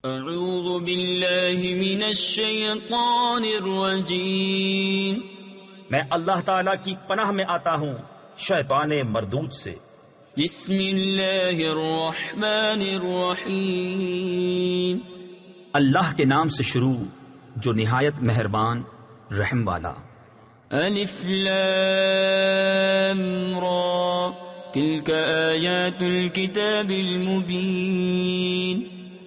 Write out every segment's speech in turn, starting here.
اعوذ باللہ من الشیطان الرجیم، میں اللہ تعالیٰ کی پناہ میں آتا ہوں شیطان مردود سے۔ بسم اللہ الرحمن الرحیم، اللہ کے نام سے شروع جو نہایت مہربان رحم والا۔ الف لام را، تلک آیات الکتاب المبین،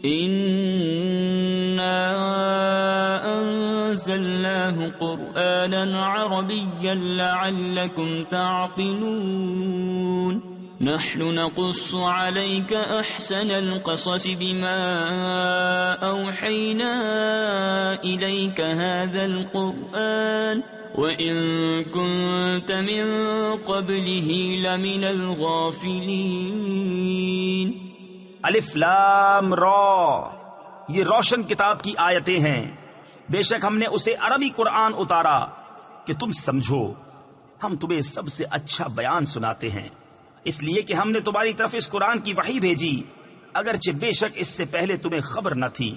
إنا أنزلناه قرآنا عربيا لعلكم تعقلون، نحن نقص عليك أحسن القصص بما أوحينا إليك هذا القرآن وإن كنت من قبله لمن الغافلين۔ الف لام را، یہ روشن کتاب کی آیتیں ہیں، بے شک ہم نے اسے عربی قرآن اتارا کہ تم سمجھو، ہم تمہیں سب سے اچھا بیان سناتے ہیں، اس لیے کہ ہم نے تمہاری طرف اس قرآن کی وحی بھیجی اگرچہ بے شک اس سے پہلے تمہیں خبر نہ تھی۔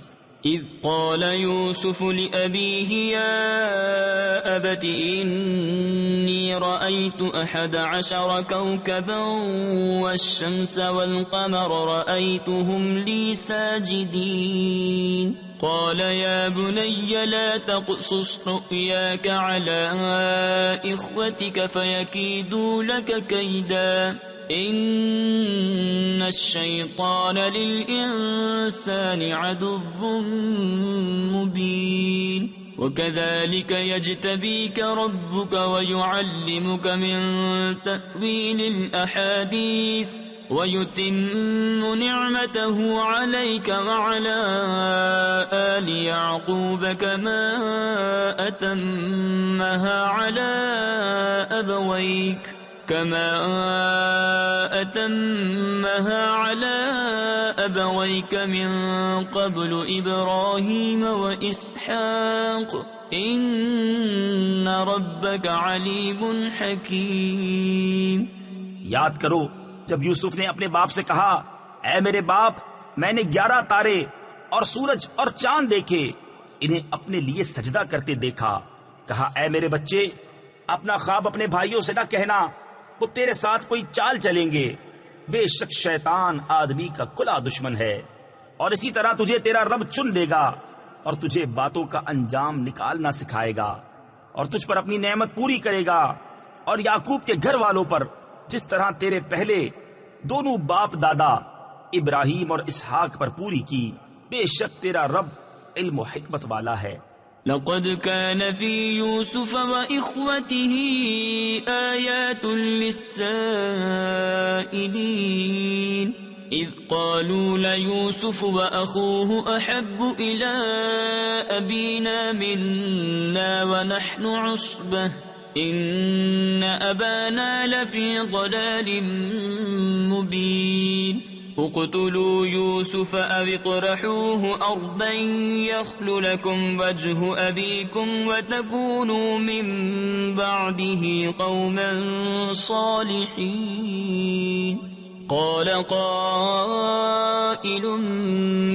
اذ قال يوسف لأبيه يا أبت إني رأيت 11 كوكبا والشمس والقمر رأيتهم لي ساجدين، قال يا بني لا تقصص رؤياك على إخوتك فيكيدوا لك كيدا، ان الشیطان للانسان عدو مبین، وكذلك يجتبيك ربك ويعلمك من تأويل الأحاديث ويتم نعمته عليك وعلى آل يعقوب كما أتمها على أبويك من قبل إبراهيم وإسحاق إن ربك عليم حكيم۔ یاد کرو جب یوسف نے اپنے باپ سے کہا، اے میرے باپ، میں نے 11 تارے اور سورج اور چاند دیکھے، انہیں اپنے لیے سجدہ کرتے دیکھا، کہا اے میرے بچے، اپنا خواب اپنے بھائیوں سے نہ کہنا، وہ تیرے ساتھ کوئی چال چلیں گے، بے شک شیطان آدمی کا کھلا دشمن ہے، اور اسی طرح تجھے تیرا رب چن لے گا اور تجھے باتوں کا انجام نکالنا سکھائے گا، اور تجھ پر اپنی نعمت پوری کرے گا، اور یعقوب کے گھر والوں پر جس طرح تیرے پہلے دونوں باپ دادا ابراہیم اور اسحاق پر پوری کی، بے شک تیرا رب علم و حکمت والا ہے۔ لقد كان في يوسف وإخوته آيات للسائلين، إذ قالوا ليوسف وأخوه أحب إلى أبينا منا ونحن عصبة إن أبانا لفي ضلال مبين، اقتلوا يوسف أو اطرحوه أرضا يخل لكم وجه أبيكم وتكونوا من بعده قوما صالحين، قال قائل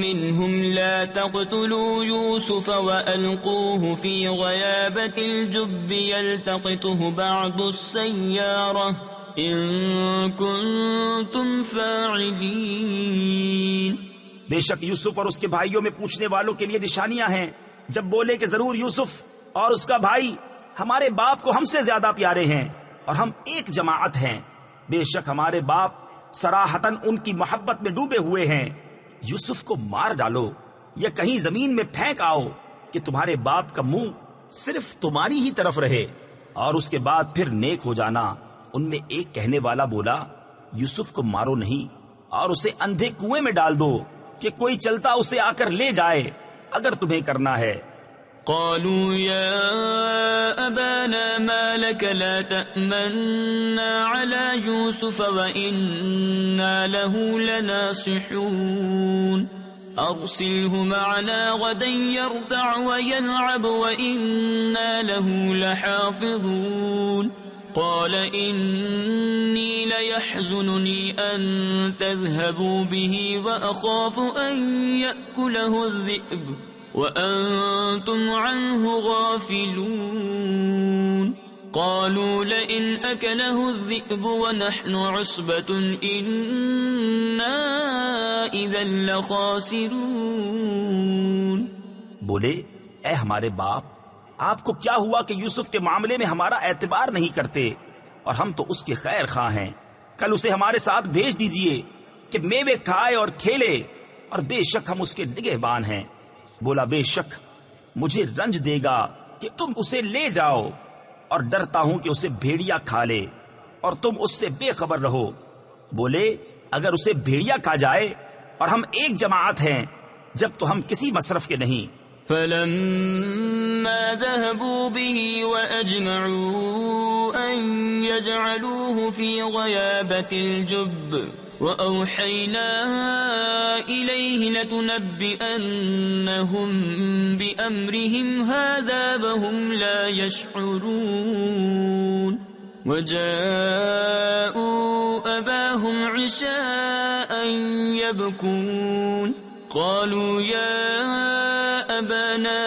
منهم لا تقتلوا يوسف وألقوه في غيابة الجب يلتقطه بعض السيارة ان کنتم فاعلین۔ بے شک یوسف اور اس کے بھائیوں میں پوچھنے والوں کے لیے نشانیاں ہیں، جب بولے کہ ضرور یوسف اور اس کا بھائی ہمارے باپ کو ہم سے زیادہ پیارے ہیں اور ہم ایک جماعت ہیں، بے شک ہمارے باپ صراحتاً ان کی محبت میں ڈوبے ہوئے ہیں، یوسف کو مار ڈالو یا کہیں زمین میں پھینک آؤ کہ تمہارے باپ کا منہ صرف تمہاری ہی طرف رہے، اور اس کے بعد پھر نیک ہو جانا۔ ان میں ایک کہنے والا بولا، یوسف کو مارو نہیں اور اسے اندھے کنویں میں ڈال دو کہ کوئی چلتا اسے آ کر لے جائے اگر تمہیں کرنا ہے۔ قالوا يا أبانا ما لك لا تأمنا على يوسف وإنا له لناصحون، أرسله معنا غدا يرتع ويلعب وإنا له لحافظون، قال إني ليحزنني أن تذهبوا به وأخاف أن يأكله الذئب وأنتم عنه غافلون قالوا لئن أكله الذئب ونحن عصبة إنا إذا لخاسرون. بولے اے ہمارے باپ، آپ کو کیا ہوا کہ یوسف کے معاملے میں ہمارا اعتبار نہیں کرتے، اور ہم تو اس کے خیر خواہ ہیں. کل اسے ہمارے ساتھ بھیج دیجئے کہ میوے کھائے اور کھیلے، اور بے شک ہم اس کے نگہبان ہیں. بولا بے شک مجھے رنج دے گا کہ تم اسے لے جاؤ، اور ڈرتا ہوں کہ اسے بھیڑیا کھا لے اور تم اس سے بے خبر رہو. بولے اگر اسے بھیڑیا کھا جائے اور ہم ایک جماعت ہیں جب تو ہم کسی مصرف کے نہیں. فلما ذهبوا به وأجمعوا أن يجعلوه في غيابة الجب وأوحينا إليه لتنبئنهم بأمرهم هذا وهم لا يشعرون. وجاءوا أباهم عشاء يبكون قالوا يا أبانا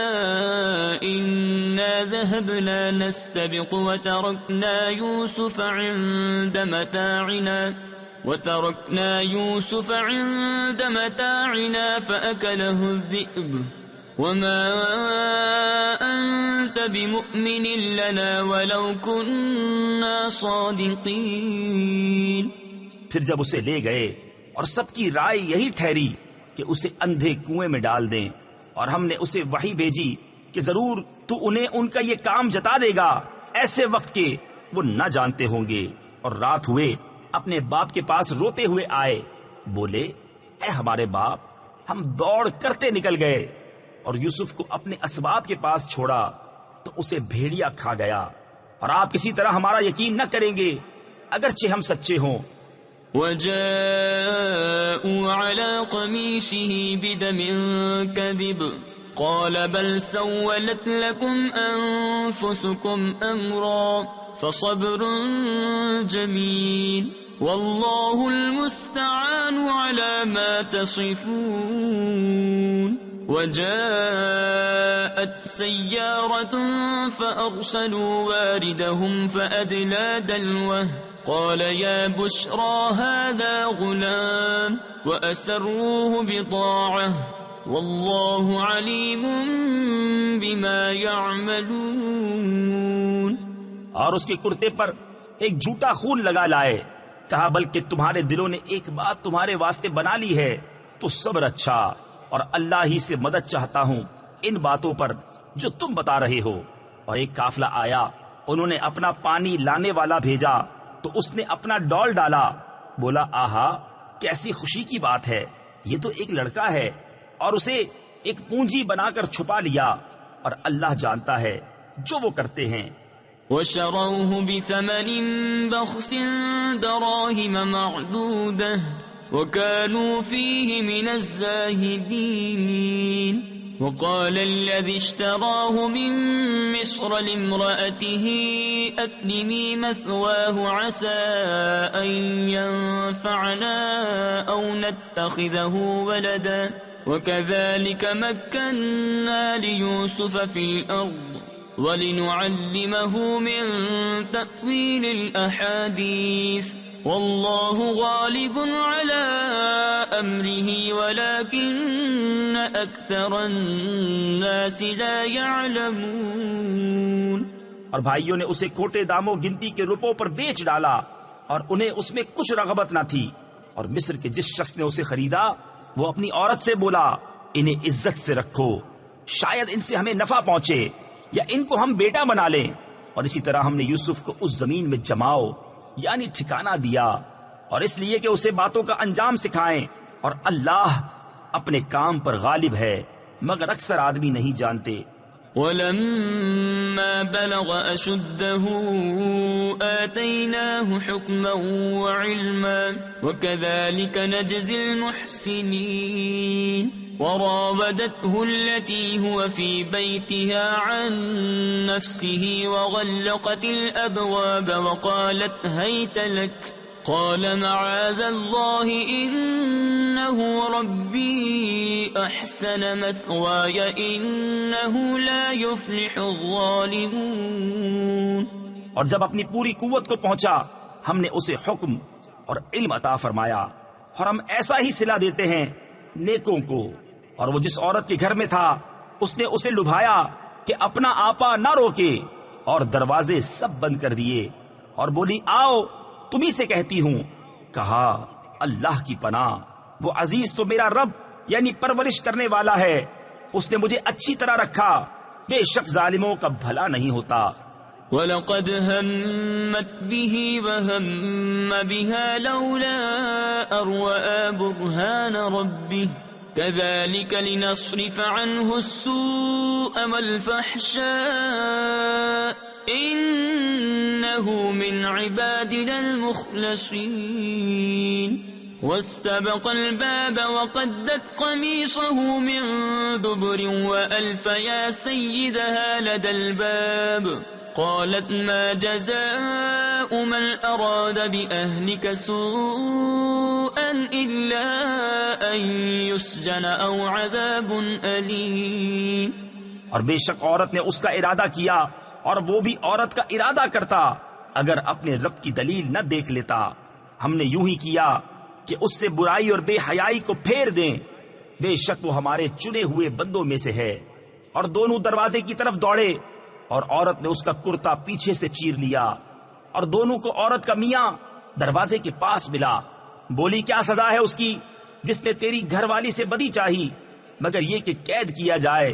إنا ذهبنا نستبق وتركنا يوسف عند متاعنا فأكله الذئب وما أنت بمؤمن لنا ولو كنا صادقين. پھر جب اسے لے گئے اور سب کی رائے یہی ٹھہری کہ اسے اندھے کنویں میں ڈال دیں، اور ہم نے اسے وحی بھیجی کہ ضرور تو انہیں ان کا یہ کام جتا دے گا ایسے وقت کے وہ نہ جانتے ہوں گے. اور رات ہوئے اپنے باپ کے پاس روتے ہوئے آئے. بولے اے ہمارے باپ، ہم دوڑ کرتے نکل گئے اور یوسف کو اپنے اسباب کے پاس چھوڑا تو اسے بھیڑیا کھا گیا، اور آپ کسی طرح ہمارا یقین نہ کریں گے اگرچہ ہم سچے ہوں. وجاءوا على قميصه بدم كذب قال بل سولت لكم أنفسكم أمرا فصبر جميل والله المستعان على ما تصفون. وجاءت سيارة فأرسلوا واردهم فأدلى دلوه قال يا بشرى هذا غلام وأسروه بضاعة والله عليم بما يعملون. اور اس کے کرتے پر ایک جھوٹا خون لگا لائے. کہا بلکہ تمہارے دلوں نے ایک بات تمہارے واسطے بنا لی ہے تو صبر اچھا، اور اللہ ہی سے مدد چاہتا ہوں ان باتوں پر جو تم بتا رہے ہو. اور ایک قافلہ آیا، انہوں نے اپنا پانی لانے والا بھیجا تو اس نے اپنا ڈول ڈالا. بولا آہا کیسی خوشی کی بات ہے، یہ تو ایک لڑکا ہے، اور اسے ایک پونجی بنا کر چھپا لیا، اور اللہ جانتا ہے جو وہ کرتے ہیں. وشروه بثمن بخس دراهم معدودة وكانوا فيه من الزاهدين. وقال الذي اشتراه من مصر لامرأته أكرمي مثواه عسى أن ينفعنا أو نتخذه ولدا وكذلك مكنا ليوسف في الأرض وَلِنُعَلِّمَهُ مِن تَأْوِيلِ الْأَحَادِيثِ وَاللَّهُ غَالِبٌ عَلَىٰ أَمْرِهِ وَلَكِنَّ أَكْثَرَ النَّاسِ لَا يَعْلَمُونَ. اور بھائیوں نے اسے کھوٹے داموں گنتی کے روپوں پر بیچ ڈالا، اور انہیں اس میں کچھ رغبت نہ تھی. اور مصر کے جس شخص نے اسے خریدا وہ اپنی عورت سے بولا انہیں عزت سے رکھو، شاید ان سے ہمیں نفع پہنچے یا ان کو ہم بیٹا بنا لیں. اور اسی طرح ہم نے یوسف کو اس زمین میں جماؤ یعنی ٹھکانہ دیا، اور اس لیے کہ اسے باتوں کا انجام سکھائیں. اور اللہ اپنے کام پر غالب ہے مگر اکثر آدمی نہیں جانتے. وَلَمَّا بَلَغَ أَشُدَّهُ آتَيْنَاهُ حُكْمًا وَعِلْمًا وَكَذَلِكَ نَجْزِي الْمُحْسِنِينَ. وراودته التي هو في بيتها عن نفسه وغلقت الأبواب وقالت هيت لك قال معاذ الله إنه ربي أحسن مثواي إنه لا يفلح الظالمون. اور جب اپنی پوری قوت کو پہنچا ہم نے اسے حکم اور علم عطا فرمایا، اور ہم ایسا ہی صلہ دیتے ہیں نیکوں کو. اور وہ جس عورت کے گھر میں تھا اس نے اسے لبھایا کہ اپنا آپا نہ روکے، اور دروازے سب بند کر دیے، اور بولی آؤ تمہیں سے کہتی ہوں. کہا اللہ کی پناہ، وہ عزیز تو میرا رب یعنی پرورش کرنے والا ہے، اس نے مجھے اچھی طرح رکھا، بے شک ظالموں کا بھلا نہیں ہوتا. وَلَقَدْ هَمَّتْ بِهِ وَهَمَّ بِهَا لَوْلَا أَن رَّأَىٰ بُرْهَانَ رَبِّهِ كَذَٰلِكَ لِنَصْرِفَ عَنْهُ السُّوءَ وَالْفَحْشَاءَ إِنَّهُ مِنْ عِبَادِنَا الْمُخْلَصِينَ. وَاسْتَبَقَ الْبَابَ وَقَدَّتْ قَمِيصَهُ مِن دُبُرٍ وَأَلْفَ يَا سَيِّدَهَا لَدَى الْبَابِ قالت ما جزاء من أراد بأهلك سوءا إلا أن يسجن أو عذاب أليم. اور بے شک عورت نے اس کا ارادہ کیا، اور وہ بھی عورت کا ارادہ کرتا اگر اپنے رب کی دلیل نہ دیکھ لیتا. ہم نے یوں ہی کیا کہ اس سے برائی اور بے حیائی کو پھیر دیں، بے شک وہ ہمارے چنے ہوئے بندوں میں سے ہے. اور دونوں دروازے کی طرف دوڑے، اور عورت نے اس کا کرتا پیچھے سے چیر لیا، اور دونوں کو عورت کا میاں دروازے کے پاس ملا. بولی کیا سزا ہے اس کی جس نے تیری گھر والی سے بدی چاہی، مگر یہ کہ قید کیا جائے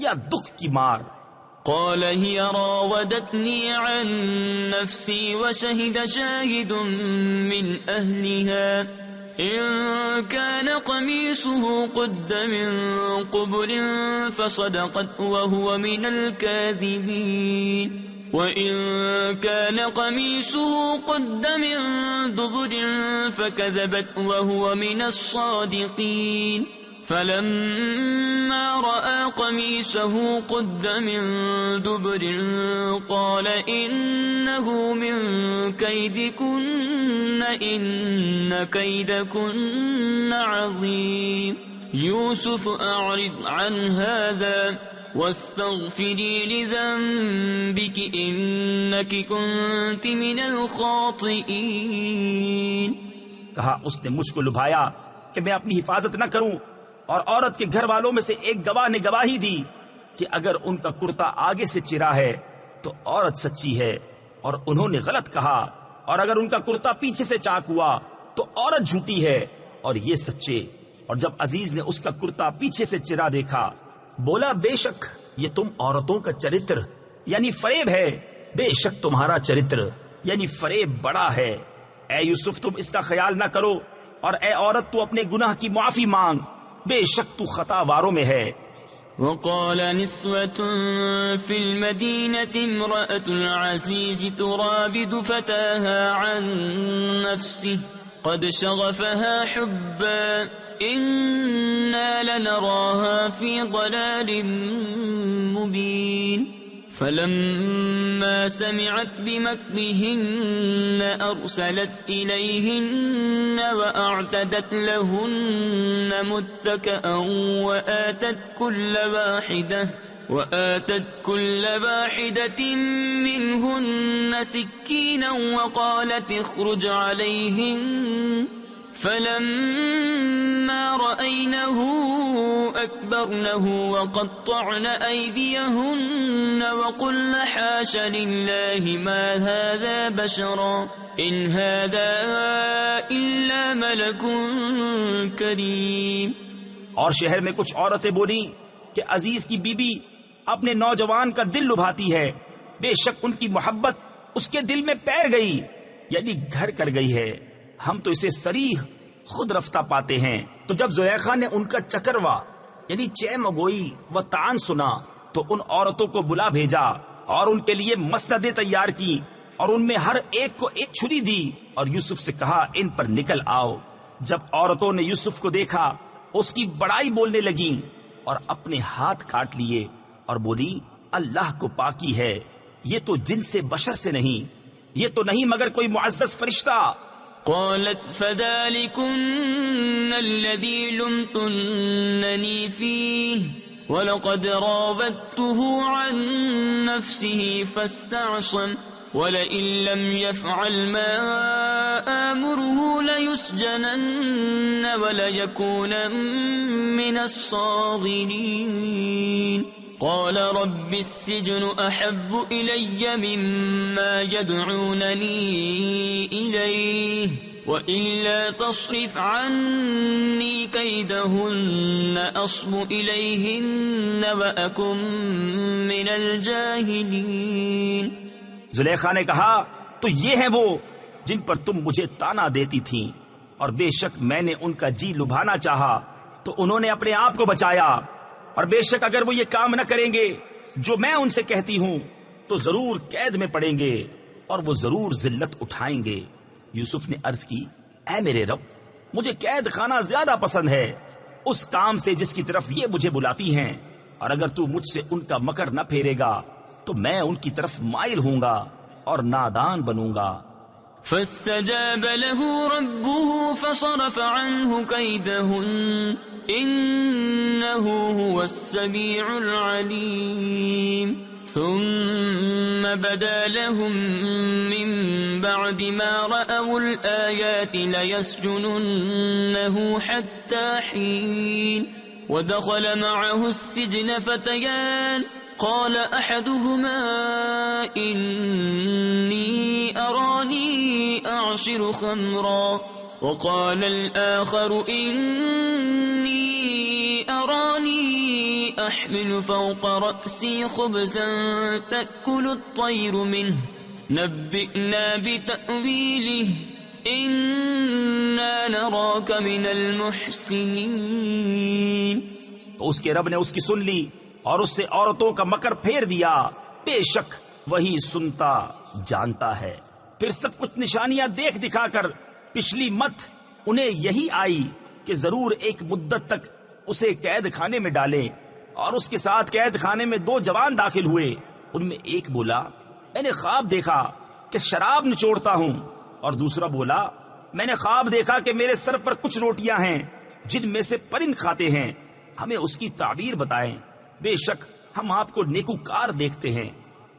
یا دکھ کی مار. قال هي راودتني عن نفسي وشهد شاهد من أهلها إن كان قميصه قد من قبل فصدقت وهو من الكاذبين وإن كان قميصه قد من دبر فكذبت وهو من الصادقين فلما رأى قميصه قد من دبر قال إنه من كيدكن إن كيدكن عظيم يوسف أعرض عن هذا واستغفري لذنبك إنك كنت من الخاطئين. کہا اس نے مجھ کو لبھایا کہ میں اپنی حفاظت نہ کروں، اور عورت کے گھر والوں میں سے ایک گواہ نے گواہی دی کہ اگر ان کا کرتا آگے سے چرا ہے تو عورت سچی ہے، اور انہوں نے غلط کہا، اور اگر ان کا کرتا پیچھے سے چاک ہوا تو عورت جھوٹی ہے اور یہ سچے. اور جب عزیز نے اس کا کرتا پیچھے سے چرا دیکھا بولا بے شک یہ تم عورتوں کا چرتر یعنی فریب ہے، بے شک تمہارا چرتر یعنی فریب بڑا ہے. اے یوسف تم اس کا خیال نہ کرو، اور اے عورت تو اپنے گناہ کی معافی مانگ، بے شک تو خطا واروں میں ہے. وقال نسوة في المدينة امرأة العزيز تراود فتاها عن نفسه قد شغفها حبا إنا لنراها في ضلال مبين. فلما سمعت بمكرهن أرسلت إليهن وأعتدت لهن متكئا وآتت كل واحدة منهن سكينا وقالت اخرج عليهن فلما رأينه أكبرنه وقطعن أيديهن وقلن حاش لله ما هذا بشرا إن هذا إلا ملك كريم. اور شہر میں کچھ عورتیں بولی کہ عزیز کی بیوی اپنے نوجوان کا دل لبھاتی ہے، بے شک ان کی محبت اس کے دل میں پیر گئی یعنی گھر کر گئی ہے، ہم تو اسے صریح خود رفتہ پاتے ہیں. تو جب زلیخا نے ان کا چکروا یعنی چہ مگوئی و تعان سنا تو ان عورتوں کو بلا بھیجا اور ان کے لیے مسندیں تیار کی، اور ان میں ہر ایک کو ایک چھری دی، اور یوسف سے کہا ان پر نکل آؤ. جب عورتوں نے یوسف کو دیکھا اس کی بڑائی بولنے لگیں اور اپنے ہاتھ کاٹ لیے اور بولی اللہ کو پاکی ہے، یہ تو جن سے بشر سے نہیں، یہ تو نہیں مگر کوئی معزز فرشتہ۔ قالت فذلكن الذي لمتنني فيه ولقد راودته عن نفسه فاستعصم ولئن لم يفعل ما آمره ليسجنن وليكون من الصاغرين قال رب السجن أحب إلي مما يدعونني إليه وإلا تصرف عني كيدهن أصب إليهن وأكن من الجاهلين۔ زلیخا نے کہا تو یہ ہیں وہ جن پر تم مجھے تانا دیتی تھیں، اور بے شک میں نے ان کا جی لبھانا چاہا تو انہوں نے اپنے آپ کو بچایا، اور بے شک اگر وہ یہ کام نہ کریں گے جو میں ان سے کہتی ہوں تو ضرور قید میں پڑیں گے اور وہ ضرور ذلت اٹھائیں گے۔ یوسف نے عرض کی اے میرے رب، مجھے قید خانہ زیادہ پسند ہے اس کام سے جس کی طرف یہ مجھے بلاتی ہیں، اور اگر تو مجھ سے ان کا مکر نہ پھیرے گا تو میں ان کی طرف مائل ہوں گا اور نادان بنوں گا۔ فاستجاب له ربه فصرف عنه كيدهن إنه هو السميع العليم ثم بدا لهم من بعد ما رأوا الآيات ليسجننه حتى حين ودخل معه السجن فتيان قال أحدهما إني أراني أعصر خمرا وقال الآخر إني أراني أحمل فوق رأسي خبزا تأكل الطير منه نبئنا بتأويله إنا نراك من المحسنين۔ تو اس کے رب نے اس کی سن لی اور اس سے عورتوں کا مکر پھیر دیا، بے شک وہی سنتا جانتا ہے۔ پھر سب کچھ نشانیاں دیکھ دکھا کر پچھلی مت انہیں یہی آئی کہ ضرور ایک مدت تک اسے قید خانے میں ڈالیں، اور اس کے ساتھ قید خانے میں 2 جوان داخل ہوئے۔ ان میں ایک بولا میں نے خواب دیکھا کہ شراب نچوڑتا ہوں، اور دوسرا بولا میں نے خواب دیکھا کہ میرے سر پر کچھ روٹیاں ہیں جن میں سے پرند کھاتے ہیں، ہمیں اس کی تعبیر بتائیں، بے شک ہم آپ کو نیکوکار دیکھتے ہیں۔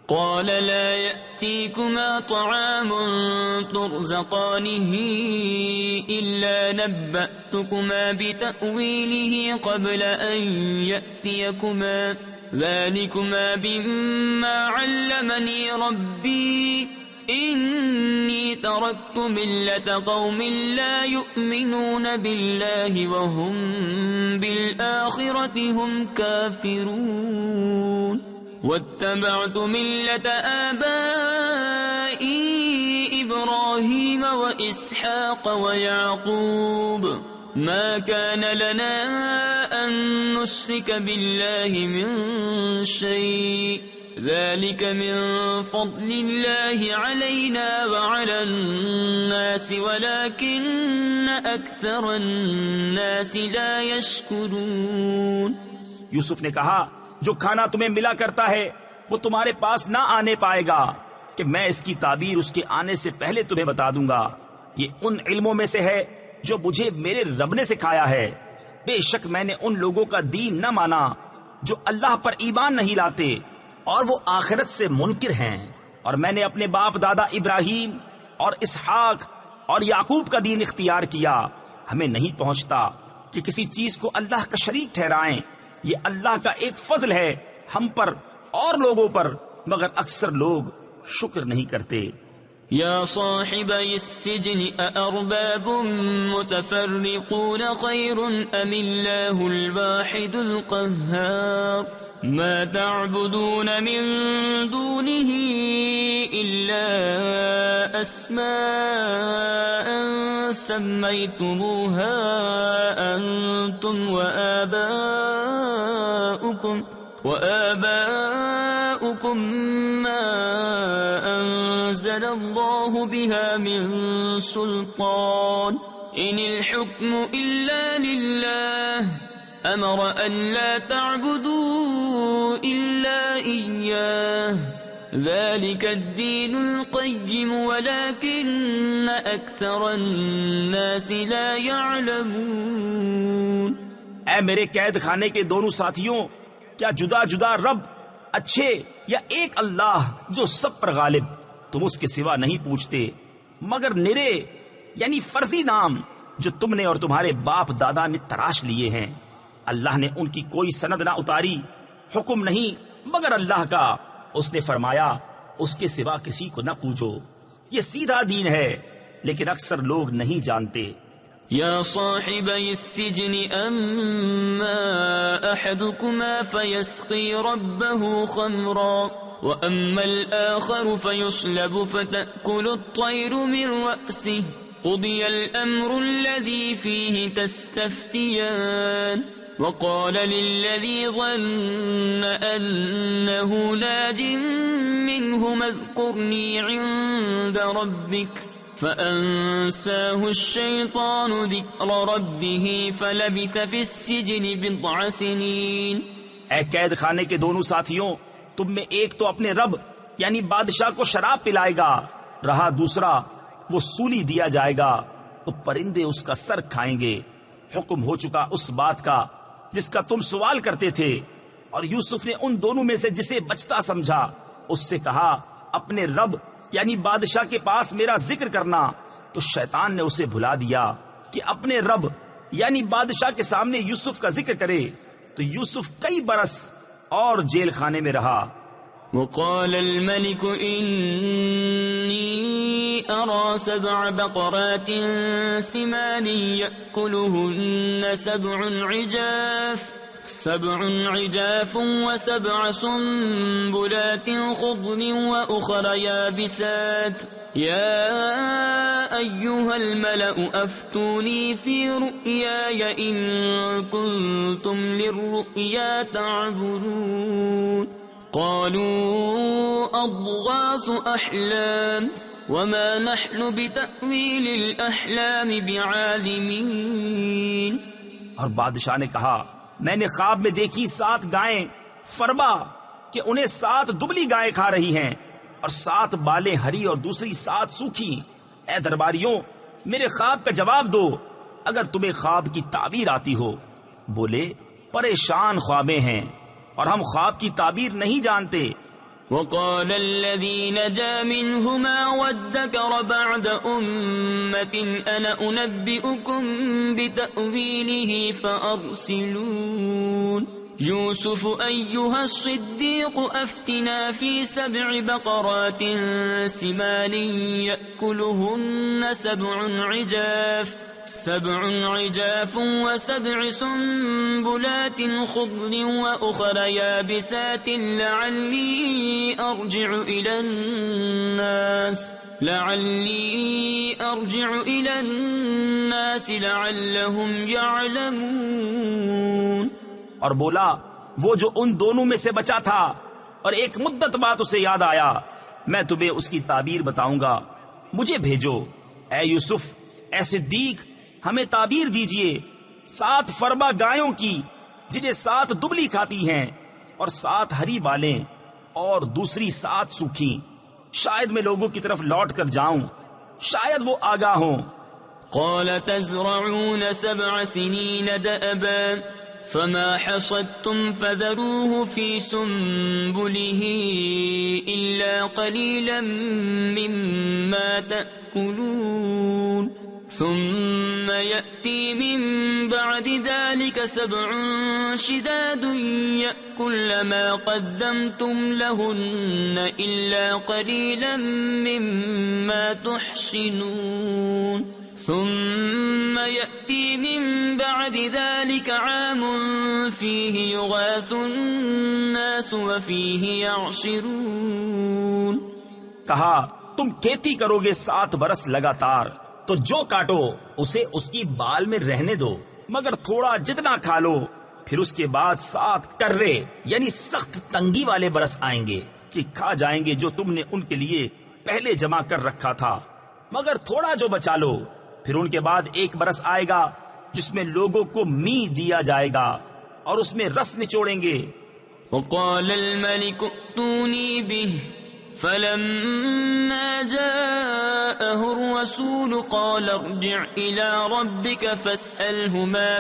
قال لا يأتيكما طعام ترزقانه إلا نبأتكما بتأويله قبل أن يأتيكما ذلكما مما علمني ربي إني تركت ملة قوم لا يؤمنون بالله وهم بالآخرة هم كافرون واتبعت ملة آبائي إبراهيم وإسحاق ويعقوب ما كان لنا أن نشرك بالله من شيء ذلك من فضل الله علينا وعلى الناس ولكن أكثر الناس لا يشكرون۔ یوسف نے کہا جو کھانا تمہیں ملا کرتا ہے وہ تمہارے پاس نہ آنے پائے گا کہ میں اس کی تعبیر اس کے آنے سے پہلے تمہیں بتا دوں گا، یہ ان علموں میں سے ہے جو مجھے میرے رب نے سکھایا ہے۔ بے شک میں نے ان لوگوں کا دین نہ مانا جو اللہ پر ایمان نہیں لاتے اور وہ آخرت سے منکر ہیں، اور میں نے اپنے باپ دادا ابراہیم اور اسحاق اور یعقوب کا دین اختیار کیا۔ ہمیں نہیں پہنچتا کہ کسی چیز کو اللہ کا شریک ٹھہرائیں، یہ اللہ کا ایک فضل ہے ہم پر اور لوگوں پر، مگر اکثر لوگ شکر نہیں کرتے۔ یا صاحبی السجن أأرباب متفرقون خیر ام اللہ الواحد القہار ما تعبدون من دونه إلا أسماء سميتموها أنتم وآباؤكم ما أنزل الله بها من سلطان إن الحكم إلا لله أمر ألا تعبدوا إلا إياه ذلك الدين القيم ولكن أكثر الناس لا يعلمون۔ اے میرے قید خانے کے دونوں ساتھیوں، کیا جدا جدا رب اچھے یا ایک اللہ جو سب پر غالب، تم اس کے سوا نہیں پوچھتے مگر نرے یعنی فرضی نام جو تم نے اور تمہارے باپ دادا نے تراش لیے ہیں۔ اللہ نے ان کی کوئی سند نہ اتاری، حکم نہیں مگر اللہ کا، اس نے فرمایا اس کے سوا کسی کو نہ پوچھو، یہ سیدھا دین ہے لیکن اکثر لوگ نہیں جانتے۔ يا صاحبي السجن أما أحدكما فيسقي ربه خمرا وأما الآخر فيصلب فتأكل الطير من رأسه قضي الأمر الذي فيه تستفتيان وقال للذي ظن أنه ناج منهما اذكرني عند ربك فأنساه الشيطان ذكر ربه فلبث في السجن بضع سنين۔ اے قید خانے کے دونوں ساتھیوں، تم میں ایک تو اپنے رب یعنی بادشاہ کو شراب پلائے گا، رہا دوسرا وہ سولی دیا جائے گا تو پرندے اس کا سر کھائیں گے۔ حکم ہو چکا اس بات کا جس کا تم سوال کرتے تھے، اور یوسف نے ان دونوں میں سے جسے بچتا سمجھا اس سے کہا اپنے رب یعنی بادشاہ کے پاس میرا ذکر کرنا، تو شیطان نے اسے بھلا دیا کہ اپنے رب یعنی بادشاہ کے سامنے یوسف کا ذکر کرے، تو یوسف کئی برس اور جیل خانے میں رہا۔ وقال الملك إني أرى 7 بقرات سمان يأكلهن 7 عجاف و7 سنبلات خضر وأخر يابسات يا أيها الملأ أفتوني في رؤياي إن كنتم للرؤيا تعبرون قالوا أضغاث أحلام وما نحن بتأويل الأحلام بعالمين۔ اور بادشاہ نے کہا میں نے خواب میں دیکھی 7 گائیں فربا کہ انہیں 7 دبلی گائیں کھا رہی ہیں، اور 7 بالیں ہری اور دوسری 7 سوکھی۔ اے درباریوں میرے خواب کا جواب دو اگر تمہیں خواب کی تعبیر آتی ہو۔ بولے پریشان خوابیں ہیں اور ہم خواب کی تعبیر نہیں جانتے۔ وقال الذي نجا منهما وادكر بعد أمة أنا أنبئكم بتأويله فأرسلون يوسف أيها الصديق أفتنا في 7 بقرات سمان يأكلهن 7 عجاف و7 سنبلات خضر وأخر يابسات لعلي أرجع إلى الناس لعلهم يعلمون۔ اور بولا وہ جو ان دونوں میں سے بچا تھا اور ایک مدت بعد اسے یاد آیا میں تمہیں اس کی تعبیر بتاؤں گا، مجھے بھیجو۔ اے یوسف اے صدیق ہمیں تعبیر دیجئے 7 فربا گایوں کی جنہیں 7 دبلی کھاتی ہیں اور 7 ہری بالیں اور دوسری 7 سوکھی، شاید میں لوگوں کی طرف لوٹ کر جاؤں، شاید وہ آگاہ ہوں۔ قال تزرعون 7 سنين دأبا فما حصدتم فذروه في سنبله إلا قليلا مما تأكلون ثم يأتي من بعد ذلك 7 شداد يأكل ما قدمتم لهن إلا قليلا مما تحصنون ثم يأتي من بعد ذلك عام فيه يغاث الناس وفيه يعصرون۔ کہا تم کھیتی کرو گے 7 برس لگاتار، تو جو کاٹو اسے اس کی بال میں رہنے دو، مگر تھوڑا جتنا کھا لو۔ پھر اس کے بعد 7 کرے یعنی سخت تنگی والے برس آئیں گے کہ کھا جائیں گے جو تم نے ان کے لیے پہلے جمع کر رکھا تھا، مگر تھوڑا جو بچا لو۔ پھر ان کے بعد 1 برس آئے گا جس میں لوگوں کو می دیا جائے گا اور اس میں رس نچوڑیں گے. وقال الملك ائتوني به فلما جاءه الرسول قال ارجع إلى ربك فاسأله ما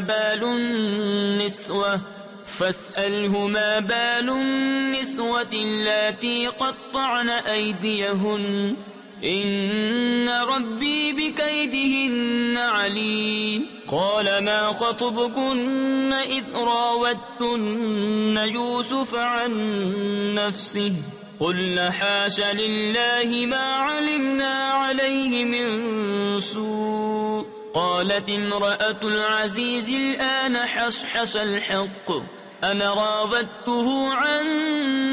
بال النسوة اللاتي قطعن أيديهن إن ربي بكيدهن عليم. قال ما خطبكن إذ راوتن يوسف عن نفسه قلنا حاش لله ما علمنا عليه من سوء. قالت امرأة العزيز الآن حصحص الحق أنا راودته عن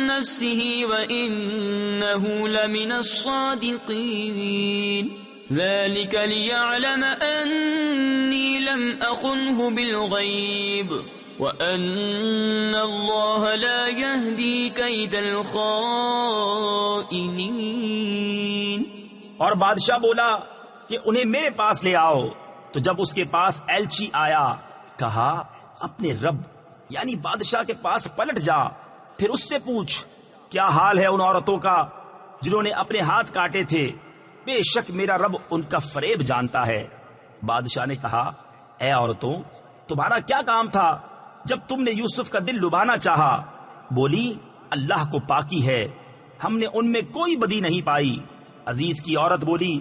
نفسه وإنه لمن الصادقين. ذلك ليعلم أني لم أخنه بالغيب وَأَنَّ اللَّهَ لَا يَهْدِي كَيْدَ الْخَائِنِينَ. اور بادشاہ بولا کہ انہیں میرے پاس لے آؤ. تو جب اس کے پاس ایلچی آیا کہا اپنے رب یعنی بادشاہ کے پاس پلٹ جا، پھر اس سے پوچھ کیا حال ہے ان عورتوں کا جنہوں نے اپنے ہاتھ کاٹے تھے، بے شک میرا رب ان کا فریب جانتا ہے. بادشاہ نے کہا اے عورتوں تمہارا کیا کام تھا جب تم نے یوسف کا دل لبھانا چاہا؟ بولی اللہ کو پاکی ہے، ہم نے ان میں کوئی بدی نہیں پائی. عزیز کی عورت بولی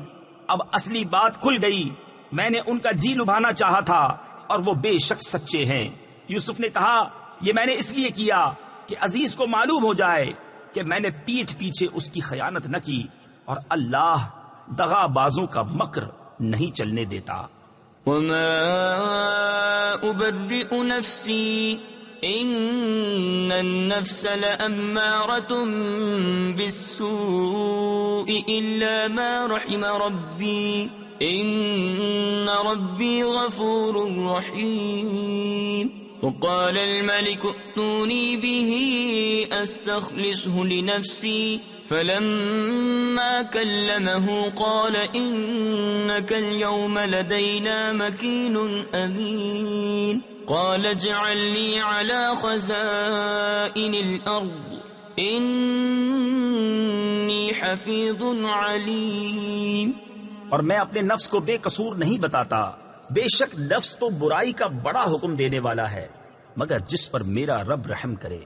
اب اصلی بات کھل گئی، میں نے ان کا جی لبھانا چاہا تھا اور وہ بے شک سچے ہیں. یوسف نے کہا یہ میں نے اس لیے کیا کہ عزیز کو معلوم ہو جائے کہ میں نے پیٹھ پیچھے اس کی خیانت نہ کی، اور اللہ دغا بازوں کا مکر نہیں چلنے دیتا. وما أبرئ نفسي إن النفس لأمارة بالسوء إلا ما رحم ربي إن ربي غفور رحيم. وقال الملك ائتوني به أستخلصه لنفسي فلما كلمه قال إنك اليوم لدينا مكين أمين. قال اجعلني على خزائن الأرض إني حفيظ عليم. اور میں اپنے نفس کو بے قصور نہیں بتاتا، بے شک نفس تو برائی کا بڑا حکم دینے والا ہے مگر جس پر میرا رب رحم کرے.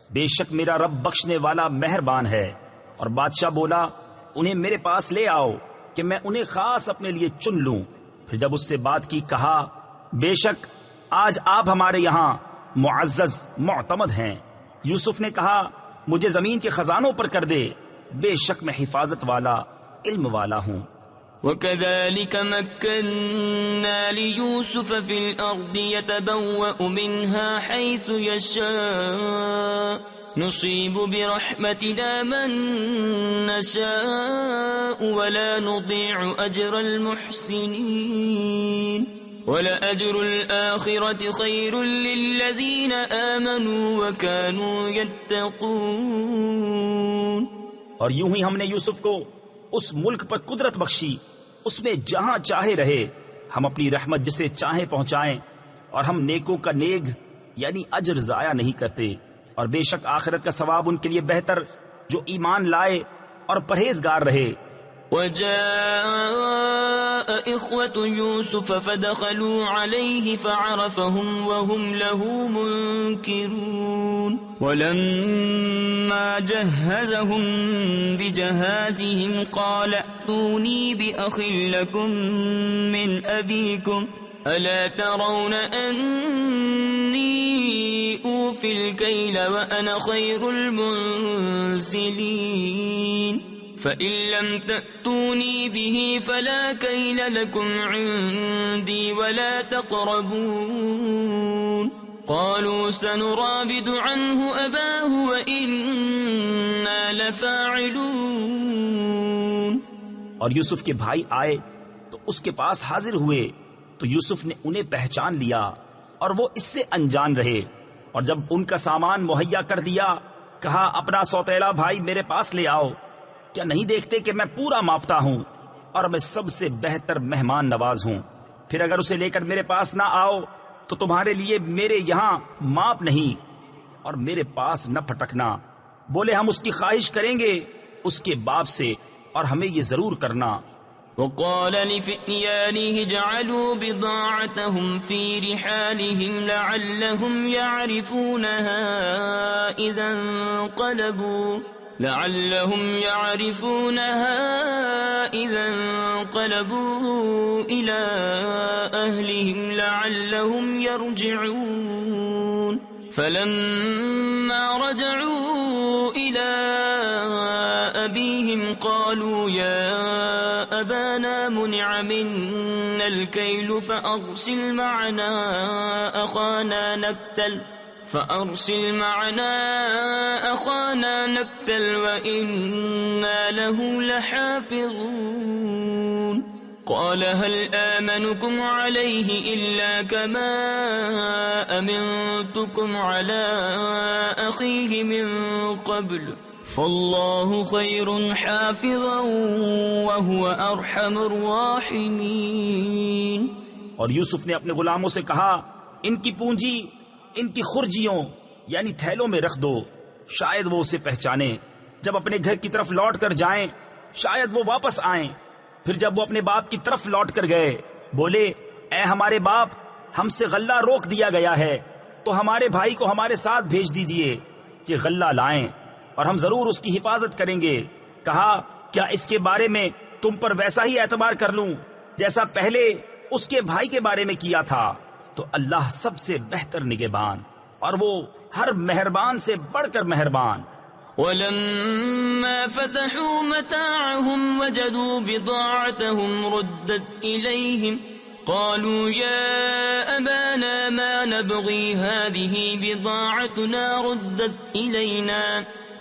بے شک میرا رب بخشنے والا مہربان ہے. اور بادشاہ بولا انہیں میرے پاس لے آؤ کہ میں انہیں خاص اپنے لیے چن لوں. پھر جب اس سے بات کی کہا بے شک آج آپ ہمارے یہاں معزز معتمد ہیں. یوسف نے کہا مجھے زمین کے خزانوں پر کر دے، بے شک میں حفاظت والا علم والا ہوں. وَكَذَلِكَ مَكَّنَّا لِيُوسُفَ فِي الْأَرْضِ يَتَبَوَّأُ مِنْهَا حَيْثُ يَشَاءُ نُصِيبُ بِرَحْمَتِنَا مَن نَّشَاءُ وَلَا نُضِيعُ أَجْرَ الْمُحْسِنِينَ. وَلَأَجْرُ الْآخِرَةِ خَيْرٌ لِّلَّذِينَ آمَنُوا وَكَانُوا يَتَّقُونَ. اور یوں ہی ہم نے یوسف کو اس ملک پر قدرت بخشی، اس میں جہاں چاہے رہے، ہم اپنی رحمت جسے چاہیں پہنچائیں، اور ہم نیکوں کا نیک یعنی اجر ضائع نہیں کرتے. اور بے شک آخرت کا ثواب ان کے لیے بہتر جو ایمان لائے اور پرہیزگار رہے. وجاء إخوة يوسف فدخلوا عليه فعرفهم وهم له منكرون. ولما جهزهم بجهازهم قال ائتوني بأخ لكم من أبيكم ألا ترون أني أوفي الكيل وأنا خير المنزلين. فإن لم تأتوني به فلا كيل لكم عندي ولا تقربون. قالوا سنراود عنه أباه وإنا لفاعلون. اور یوسف کے بھائی آئے تو اس کے پاس حاضر ہوئے تو یوسف نے انہیں پہچان لیا اور وہ اس سے انجان رہے. اور جب ان کا سامان مہیا کر دیا کہا اپنا سوتیلا بھائی میرے پاس لے آؤ. کیا نہیں دیکھتے کہ میں پورا ماپتا ہوں اور میں سب سے بہتر مہمان نواز ہوں. پھر اگر اسے لے کر میرے پاس نہ آؤ تو تمہارے لیے میرے یہاں ماپ نہیں اور میرے پاس نہ پھٹکنا۔ بولے ہم اس کی خواہش کریں گے اس کے باپ سے، اور ہمیں یہ ضرور کرنا۔ وقال لفتيانه اجعلوا بضاعتهم في رحالهم لعلهم يعرفونها إذا انقلبوا إلى أهلهم لعلهم يرجعون فلما رجعوا إلى أبيهم قالوا يا أبانا منع منا الكيل فأرسل معنا أخانا نكتل وإنا له لحافظون قال هل آمنكم عليه إلا كما أمنتكم على أخيه من قبل فالله خير حافظا وهو أرحم الراحمين۔ اور یوسف نے اپنے غلاموں سے کہا ان کی پونجی ان کی خرجیوں یعنی تھیلوں میں رکھ دو، شاید وہ اسے پہچانے۔ جب اپنے گھر کی طرف لوٹ کر جائیں شاید وہ واپس آئیں۔ پھر جب وہ اپنے باپ کی طرف لوٹ کر گئے بولے اے ہمارے باپ، ہم سے غلہ روک دیا گیا ہے تو ہمارے بھائی کو ہمارے ساتھ بھیج دیجئے کہ غلہ لائیں اور ہم ضرور اس کی حفاظت کریں گے۔ کہا کیا اس کے بارے میں تم پر ویسا ہی اعتبار کر لوں جیسا پہلے اس کے بھائی کے بارے میں کیا تھا؟ تو اللہ سب سے بہتر نگہبان اور وہ ہر مہربان سے بڑھ کر مہربان۔ وَلَمَّا فَتَحُوا مَتَاعَهُمْ وَجَدُوا بِضَاعَتَهُمْ رُدَّتْ إِلَيْهِمْ قَالُوا يَا أَبَانَا مَا نَبْغِي هَذِهِ بِضَاعَتُنَا رُدَّتْ إِلَيْنَا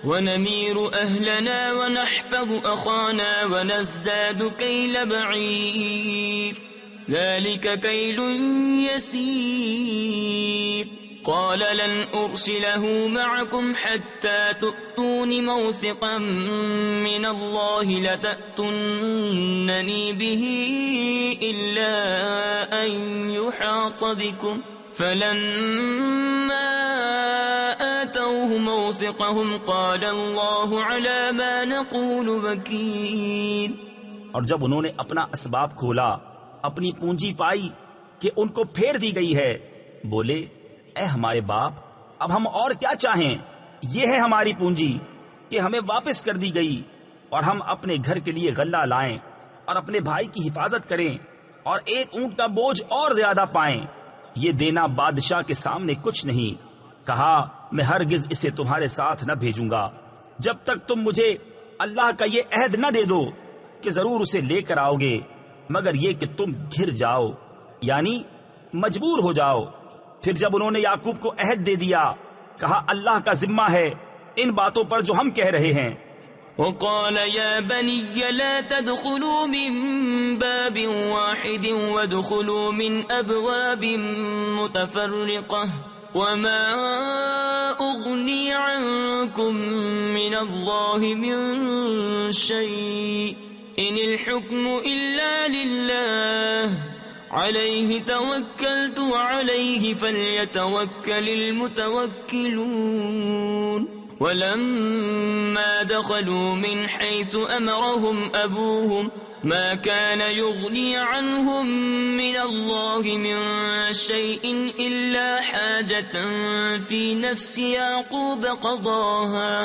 وَنَمِيرُ أَهْلَنَا وَنَحْفَظُ أَخَانَا وَنَزْدَادُ كَيْلَ بَعِيرٍ ذَلِكَ كَيْلٌ يَسِيرٌ قال لن أرسله معكم حتى تؤتون موثقا من الله لتأتونني به إلا أن يحاط بكم فلما آتوه موثقهم قال الله على ما نقول وكيل۔ اور جب انہوں نے اپنا اسباب کھولا اپنی پونجی پائی کہ ان کو پھیر دی گئی ہے بولے اے ہمارے باپ اب ہم اور کیا چاہیں، یہ ہے ہماری پونجی کہ ہمیں واپس کر دی گئی اور ہم اپنے گھر کے لیے غلہ لائیں اور اپنے بھائی کی حفاظت کریں اور ایک اونٹ کا بوجھ اور زیادہ پائیں۔ یہ دینا بادشاہ کے سامنے کچھ نہیں۔ کہا میں ہرگز اسے تمہارے ساتھ نہ بھیجوں گا جب تک تم مجھے اللہ کا یہ عہد نہ دے دو کہ ضرور اسے لے کر آؤ گے، مگر یہ کہ تم گھر جاؤ یعنی مجبور ہو جاؤ۔ پھر جب انہوں نے یعقوب کو عہد دے دیا کہا اللہ کا ذمہ ہے ان باتوں پر جو ہم کہہ رہے ہیں۔ وقال يا بني لا تدخلوا من باب واحد وادخلوا من أبواب متفرقة وما أغني عنكم من الله من شيء إن الحكم إلا لله عليه توكلت وعليه فليتوكل المتوكلون۔ ولما دخلوا من حيث أمرهم أبوهم ما كان يغني عنهم من الله من شيء إلا حاجة في نفس يعقوب قضاها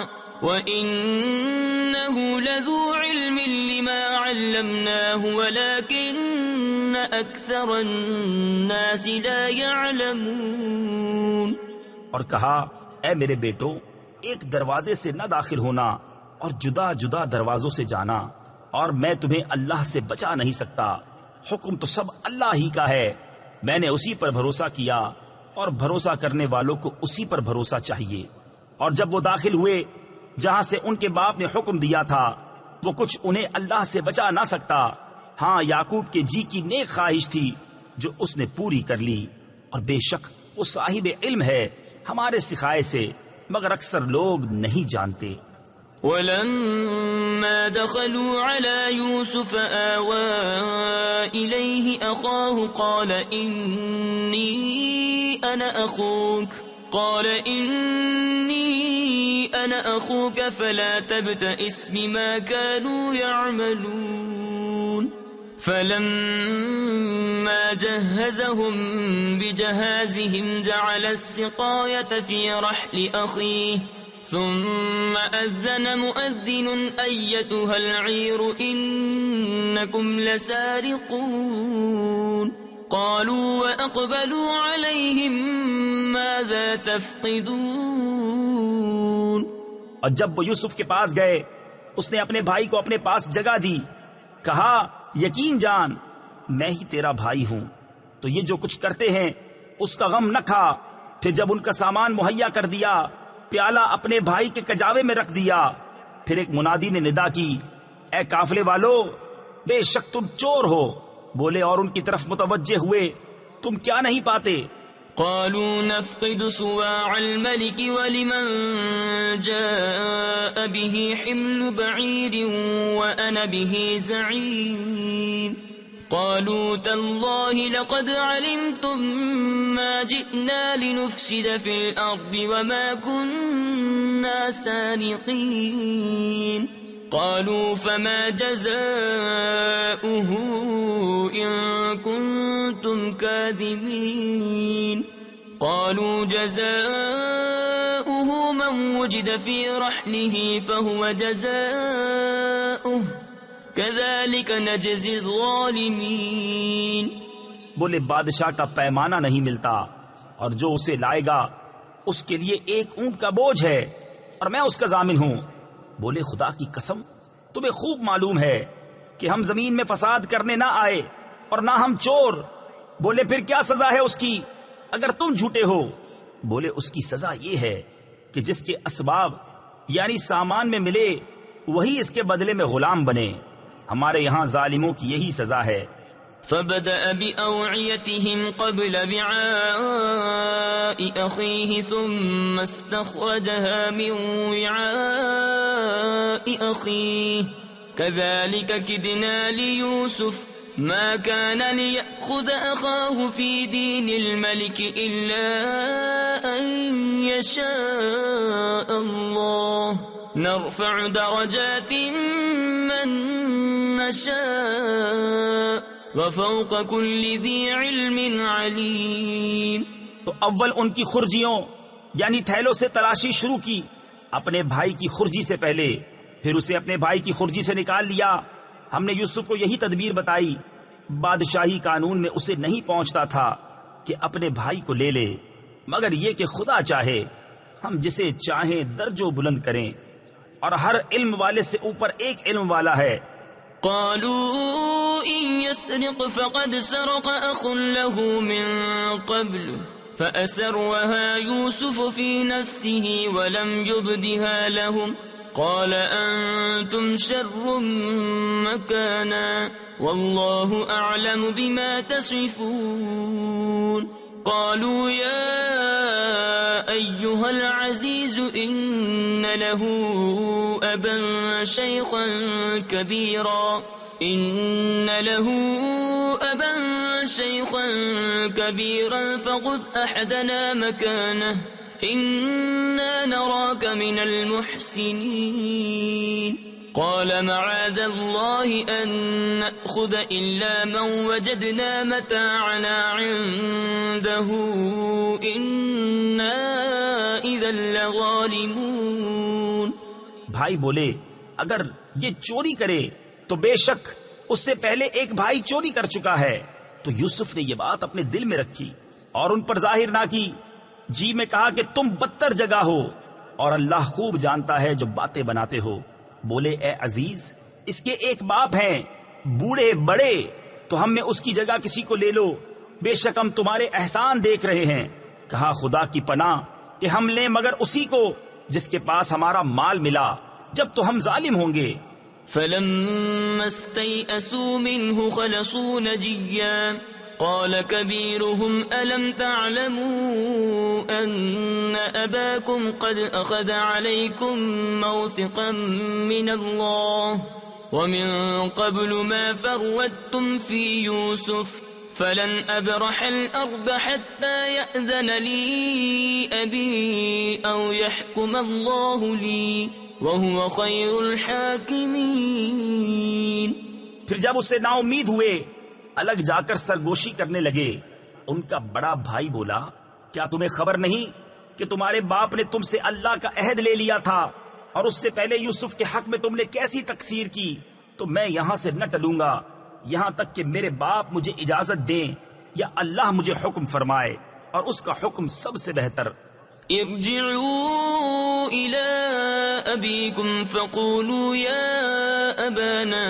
وإنه لذو علم لما علمناه ولكن أكثر الناس لا يعلمون۔ اور کہا اے میرے بیٹو ایک دروازے سے نہ داخل ہونا اور جدا جدا دروازوں سے جانا، اور میں تمہیں اللہ سے بچا نہیں سکتا، حکم تو سب اللہ ہی کا ہے، میں نے اسی پر بھروسہ کیا اور بھروسہ کرنے والوں کو اسی پر بھروسہ چاہیے۔ اور جب وہ داخل ہوئے جہاں سے ان کے باپ نے حکم دیا تھا وہ کچھ انہیں اللہ سے بچا نہ سکتا، ہاں یعقوب کے جی کی نیک خواہش تھی جو اس نے پوری کر لی، اور بے شک وہ صاحب علم ہے ہمارے سکھائے سے، مگر اکثر لوگ نہیں جانتے۔ ولما دخلوا على يوسف آوى إليه أخاه قال إني أنا أخوك فلا تبتئس بما كانوا يعملون فلما جهزهم بجهازهم جعل السقاية في رحل أخيه ثم أذن مؤذن أيتها العير إنكم لسارقون قالوا وأقبلوا عليهم ماذا تفقدون. اور جب وہ یوسف کے پاس گئے اس نے اپنے بھائی کو اپنے پاس جگہ دی، کہا یقین جان میں ہی تیرا بھائی ہوں، تو یہ جو کچھ کرتے ہیں اس کا غم نہ کھا. پھر جب ان کا سامان مہیا کر دیا پیالہ اپنے بھائی کے کجاوے میں رکھ دیا. پھر ایک منادی نے ندا کی اے قافلے والو بے شک تم چور ہو. بولے اور ان کی طرف متوجہ ہوئے تم کیا نہیں پاتے؟ قالوا نفقد صواع الملك ولمن جاء به حمل بعير وأنا به زعيم قالوا تالله لقد علمتم ما جئنا لنفسد في الأرض وما كنا سارقين قالوا فما جزاؤه إن كنتم كاذبين قالوا جزاؤه من وجد في رحله فهو جزاؤه كذلك نجزي الظالمين. بولے بادشاہ کا پیمانہ نہیں ملتا اور جو اسے لائے گا اس کے لیے ایک اونٹ کا بوجھ ہے اور میں اس کا ضامن ہوں. بولے خدا کی قسم تمہیں خوب معلوم ہے کہ ہم زمین میں فساد کرنے نہ آئے اور نہ ہم چور. بولے پھر کیا سزا ہے اس کی اگر تم جھوٹے ہو؟ بولے اس کی سزا یہ ہے کہ جس کے اسباب یعنی سامان میں ملے وہی اس کے بدلے میں غلام بنے. ہمارے یہاں ظالموں کی یہی سزا ہے. فبدأ بأوعيتهم قبل وعاء أخيه ثم استخرجها من وعاء أخيه كذلك كدنا ليوسف ما كان ليأخذ أخاه في دين الملك إلا أن يشاء الله نرفع درجات من نشاء وفوق كل ذي علم عليم. تو اول ان کی خرجیوں یعنی تھیلوں سے تلاشی شروع کی اپنے بھائی کی خرجی سے پہلے، پھر اسے اپنے بھائی کی خرجی سے نکال لیا. ہم نے یوسف کو یہی تدبیر بتائی. بادشاہی قانون میں اسے نہیں پہنچتا تھا کہ اپنے بھائی کو لے لے، مگر یہ کہ خدا چاہے ہم جسے چاہیں درجو بلند کریں، اور ہر علم والے سے اوپر ایک علم والا ہے. قالوا إن يسرق فقد سرق أخ له من قبل فأسرها يوسف في نفسه ولم يبدها لهم قال أنتم شر مكانا والله أعلم بما تصفون. قالوا يا أيها العزيز إن له أبا شيخا كبيرا فخذ أحدنا مكانه إنا نراك من المحسنين. قال معاذ الله أن نأخذ إلا من وجدنا متاعنا عنده إنا إذا لظالمون. بھائی بولے اگر یہ چوری کرے تو بے شک اس سے پہلے ایک بھائی چوری کر چکا ہے. تو یوسف نے یہ بات اپنے دل میں رکھی اور ان پر ظاہر نہ کی. جی میں کہا کہ تم بدتر جگہ ہو اور اللہ خوب جانتا ہے جو باتیں بناتے ہو. بولے اے عزیز اس کے ایک باپ ہیں بوڑھے بڑے، تو ہم میں اس کی جگہ کسی کو لے لو، بے شک ہم تمہارے احسان دیکھ رہے ہیں. کہا خدا کی پناہ کہ ہم لیں مگر اسی کو جس کے پاس ہمارا مال ملا جب تو ہم ظالم ہوں گے. فلما استيئسوا منه خلصوا نجيا قال كبيرهم ألم تعلموا أن أباكم قد أخذ عليكم موثقا من الله ومن قبل ما فرطتم في يوسف فلن أبرح الأرض حتى يأذن لي أبي أو يحكم الله لي وهو خير الحاكمين. پھر جب اسے نا امید ہوئے الگ جا کر سرگوشی کرنے لگے، ان کا بڑا بھائی بولا کیا تمہیں خبر نہیں کہ تمہارے باپ نے تم سے اللہ کا عہد لے لیا تھا اور اس سے پہلے یوسف کے حق میں تم نے کیسی تقصیر کی؟ تو میں یہاں سے نہ ٹلوں گا یہاں تک کہ میرے باپ مجھے اجازت دیں یا اللہ مجھے حکم فرمائے، اور اس کا حکم سب سے بہتر. ارجعوا إلى أبيكم فقولوا يا أبانا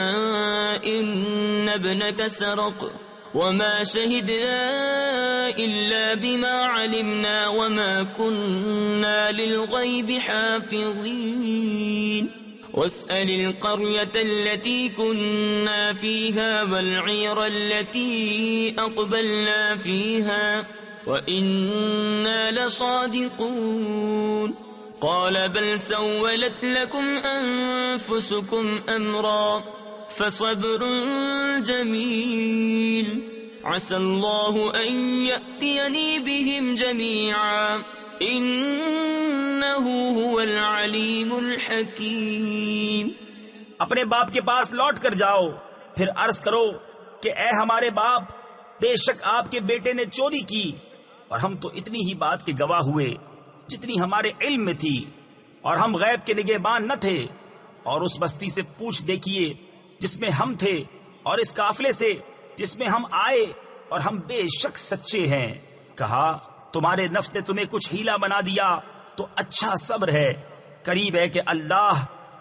إن ابنك سرق وما شهدنا إلا بما علمنا وما كنا للغيب حافظين واسأل القرية التي كنا فيها والعير التي أقبلنا فيها وَإِنَّا لَصَادِقُونَ. قَالَ بَلْ سَوَّلَتْ لَكُمْ أَنفُسُكُمْ أَمْرًا فَصَبْرٌ جَمِيلٌ عَسَى اللَّهُ أَن يَأْتِيَنِي بِهِمْ جَمِيعًا إِنَّهُ هُوَ الْعَلِيمُ الْحَكِيمُ. اپنے باپ کے پاس لوٹ کر جاؤ، پھر عرض کرو کہ اے ہمارے باپ، بے شک آپ کے بیٹے نے چوری کی، اور ہم تو اتنی ہی بات کے گواہ ہوئے جتنی ہمارے علم میں تھی، اور ہم غیب کے نگہبان نہ تھے. اور اس بستی سے پوچھ دیکھیے جس میں ہم تھے، اور اس قافلے سے جس میں ہم آئے، اور ہم بے شک سچے ہیں. کہا تمہارے نفس نے تمہیں کچھ ہیلا بنا دیا تو اچھا صبر ہے، قریب ہے کہ اللہ